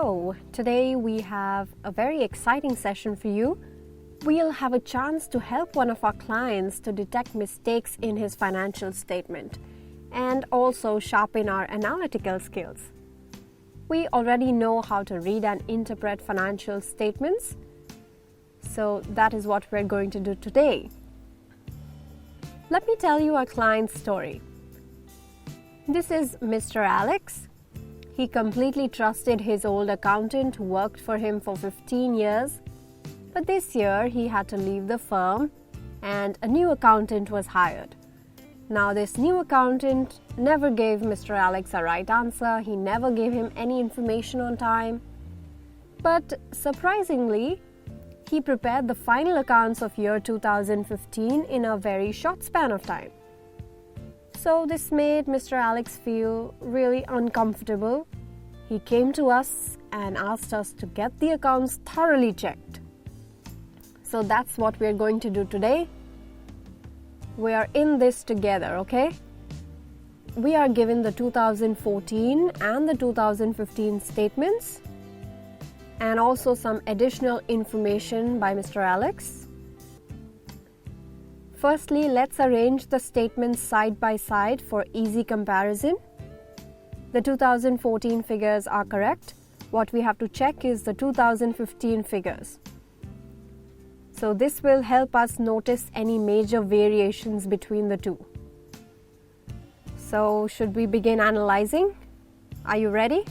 So, today we have a very exciting session for you. We'll have a chance to help one of our clients to detect mistakes in his financial statement and also sharpen our analytical skills. We already know how to read and interpret financial statements, so that is what we're going to do today. Let me tell you our client's story. This is Mr. Alex. He completely trusted his old accountant who worked for him for 15 years. But this year he had to leave the firm and a new accountant was hired. Now this new accountant never gave Mr. Alex a right answer. He never gave him any information on time. But surprisingly, he prepared the final accounts of year 2015 in a very short span of time. So this made Mr. Alex feel really uncomfortable. He came to us and asked us to get the accounts thoroughly checked. So that's what we're going to do today. We are in this together, okay? We are given the 2014 and the 2015 statements and also some additional information by Mr. Alex. Firstly, let's arrange the statements side by side for easy comparison. The 2014 figures are correct. What we have to check is the 2015 figures. So this will help us notice any major variations between the two. So should we begin analyzing? Are you ready?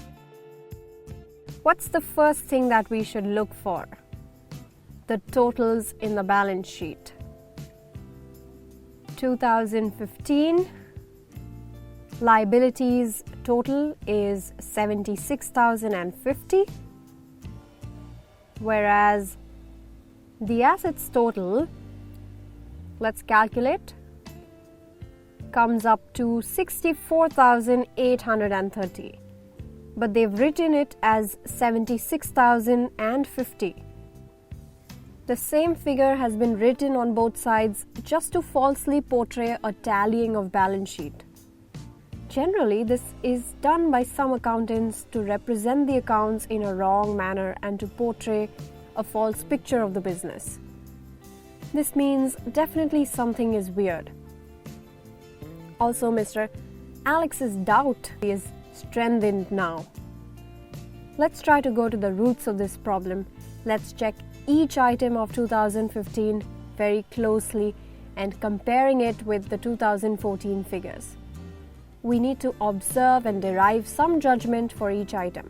What's the first thing that we should look for? The totals in the balance sheet. 2015 liabilities total is 76,050, whereas the assets total, let's calculate, comes up to 64,830, but they've written it as 76,050. The same figure has been written on both sides just to falsely portray a tallying of balance sheet. Generally, this is done by some accountants to represent the accounts in a wrong manner and to portray a false picture of the business. This means definitely something is weird. Also, Mr. Alex's doubt is strengthened now. Let's try to go to the roots of this problem. Let's check each item of 2015 very closely and comparing it with the 2014 figures. We need to observe and derive some judgment for each item.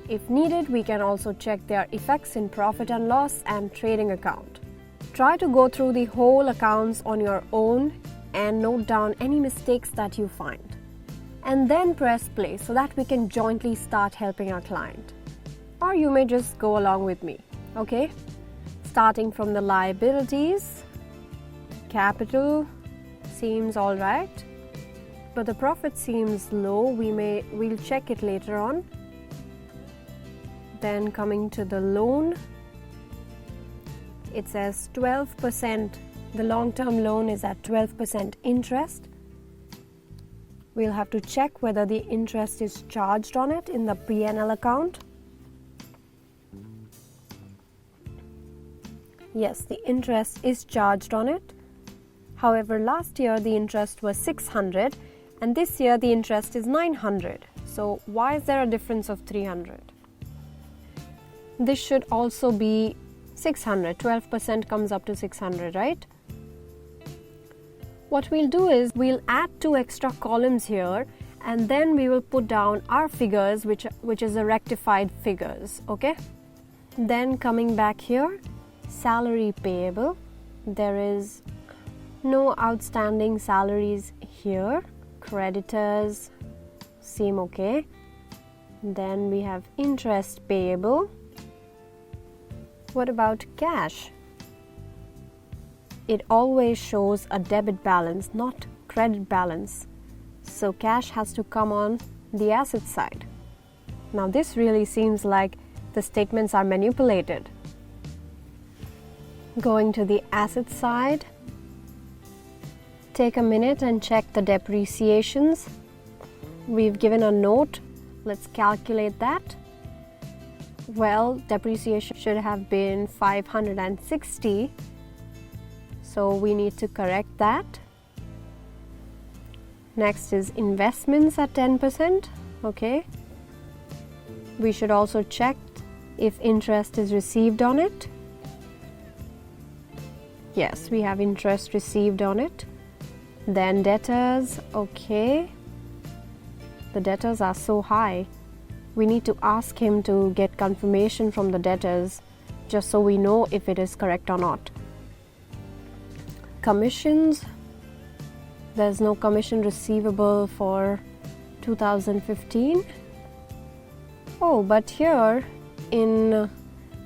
If needed, we can also check their effects in profit and loss and trading account. Try to go through the whole accounts on your own and note down any mistakes that you find. And then press play so that we can jointly start helping our client. Or you may just go along with me, okay? Starting from the liabilities, capital seems all right, but the profit seems low. We'll check it later on. Then coming to the loan, it says 12%. The long-term loan is at 12% interest. We'll have to check whether the interest is charged on it in the P&L account. Yes, the interest is charged on it. However, last year the interest was 600 and this year the interest is 900. So why is there a difference of 300? This should also be 600. 12% comes up to 600, right? What we'll do is we'll add 2 extra columns here and then we will put down our figures, which is the rectified figures, okay? Then coming back here, salary payable, there is no outstanding salaries here. Creditors seem okay. Then we have interest payable. What about cash? It always shows a debit balance, not credit balance. So cash has to come on the asset side. Now this really seems like the statements are manipulated. Going to the asset side, take a minute and check the depreciations. We've given a note. Let's calculate that. Well, depreciation should have been 560, so we need to correct that. Next is investments at 10%. Okay, we should also check if interest is received on it. Yes, we have interest received on it. Then debtors. Okay, the debtors are so high. We need to ask him to get confirmation from the debtors just so we know if it is correct or not. Commissions. There's no commission receivable for 2015. Oh, but here in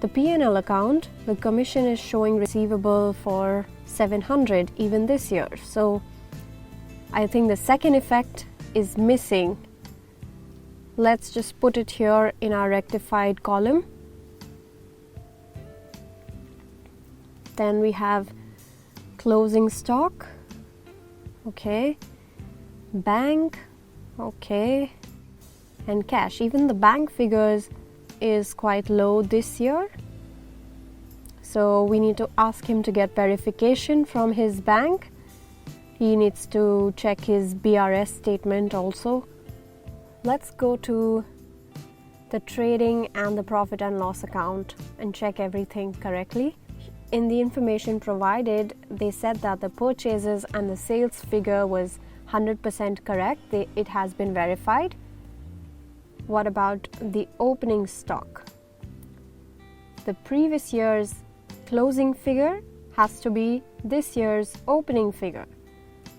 the P&L account, the commission is showing receivable for 700 even this year. So I think the second effect is missing. Let's just put it here in our rectified column. Then we have closing stock. Okay, bank. Okay, and cash. Even the bank figures is quite low this year, so we need to ask him to get verification from his bank. He needs to check his BRS statement also. Let's go to the trading and the profit and loss account and check everything correctly. In the information provided, they said that the purchases and the sales figure was 100% correct. It has been verified. What about the opening stock? The previous year's closing figure has to be this year's opening figure.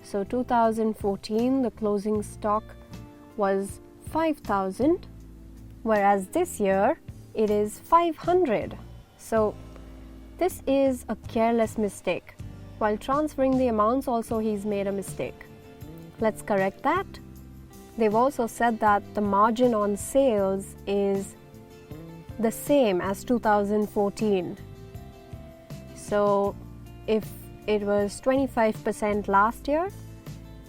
So 2014, the closing stock was 5,000, whereas this year it is 500. So this is a careless mistake. While transferring the amounts also he's made a mistake. Let's correct that. They've also said that the margin on sales is the same as 2014. So if it was 25% last year,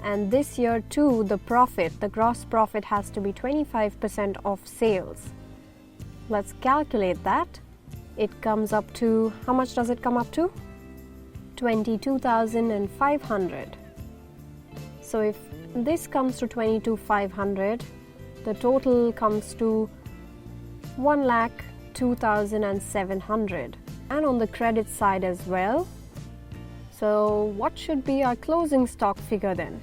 and this year too, the gross profit has to be 25% of sales. Let's calculate that. It comes up to, how much does it come up to? 22,500. So if this comes to 22,500, the total comes to 1,02,700. And on the credit side as well. So what should be our closing stock figure then?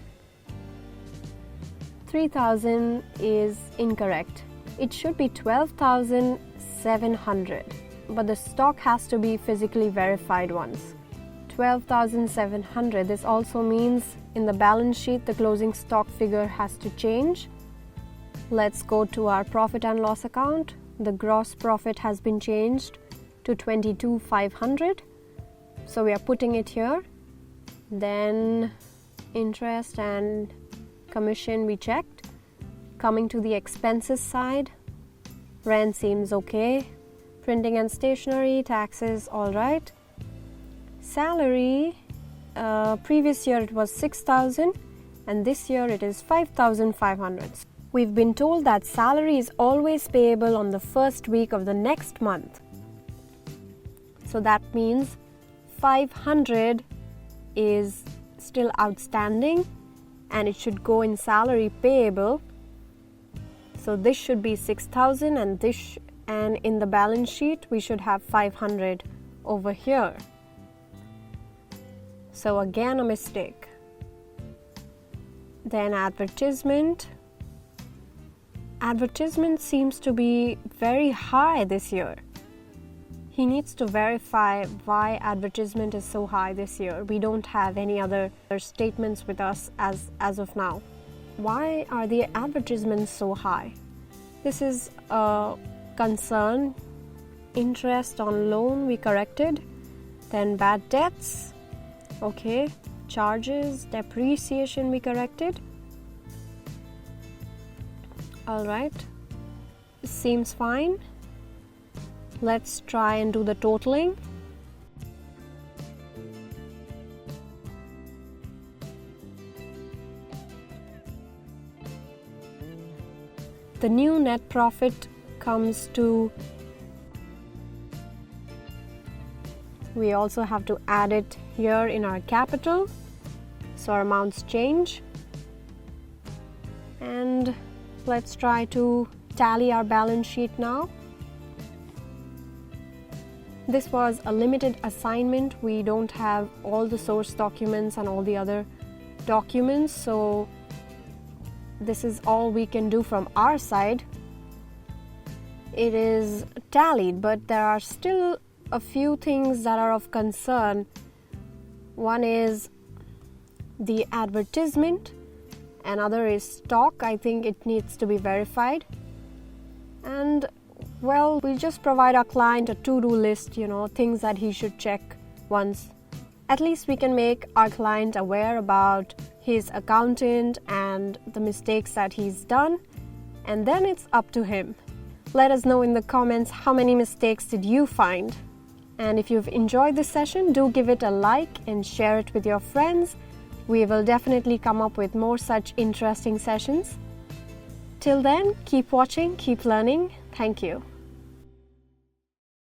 3,000 is incorrect. It should be 12,700, but the stock has to be physically verified once. 12,700. This also means in the balance sheet the closing stock figure has to change. Let's go to our profit and loss account. The gross profit has been changed to 22,500. So we are putting it here. Then interest and commission we checked. Coming to the expenses side, rent seems okay. Printing and stationery, taxes, all right. Salary, previous year it was 6,000 and this year it is 5,500. We've been told that salary is always payable on the first week of the next month. So that means 500 is still outstanding and it should go in salary payable. So this should be 6,000 and in the balance sheet we should have 500 over here. So again a mistake. Then advertisement. Advertisement seems to be very high this year. He needs to verify why advertisement is so high this year. We don't have any other statements with us as of now. Why are the advertisements so high? This is a concern. Interest on loan we corrected. Then bad debts. Okay. Charges, depreciation we corrected. All right. Seems fine. Let's try and do the totaling. The new net profit comes to We also have to add it here in our capital, so our amounts change. And let's try to tally our balance sheet now. This was a limited assignment. We don't have all the source documents and all the other documents, so this is all we can do from our side. It is tallied, but there are still a few things that are of concern. One is the advertisement, another is stock. I think it needs to be verified. And well, we just provide our client a to-do list, things that he should check once. At least we can make our client aware about his accountant and the mistakes that he's done, and then it's up to him. Let us know in the comments how many mistakes did you find. And if you've enjoyed this session, do give it a like and share it with your friends. We will definitely come up with more such interesting sessions. Till then, keep watching, keep learning. Thank you.